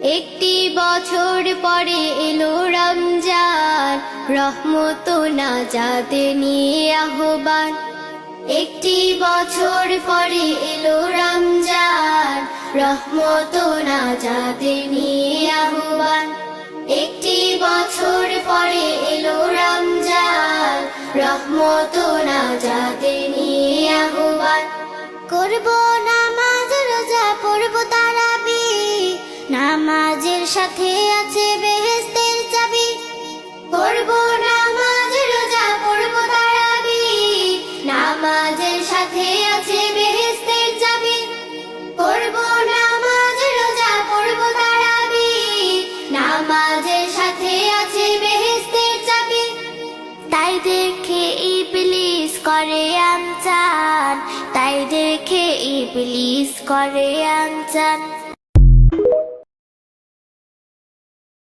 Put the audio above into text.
একটি বছর পরে এলো রমজান, রহমত নাজাতে নিয়ে আহ্বান। একটি বছর পরে এলো রমজান, রহমত নাজাতে নিয়ে আহ্বান। একটি বছর পরে এলো রমজান, রহমত নাজাতে নিয়ে আহ্বান। করব নামাজ রোজা পড়ব তারাবিহ, নামাজের সাথে আছে বেহেশতের চাবি। করব নামাজ রোজা পড়ব তারাবিহ, নামাজের সাথে আছে বেহেশতের চাবি। করব নামাজ রোজা পড়ব তারাবিহ, নামাজের সাথে আছে বেহেশতের চাবি। তাই দেখে ইবলিস করে আমচান, তাই দেখে ইবলিস করে আমচান।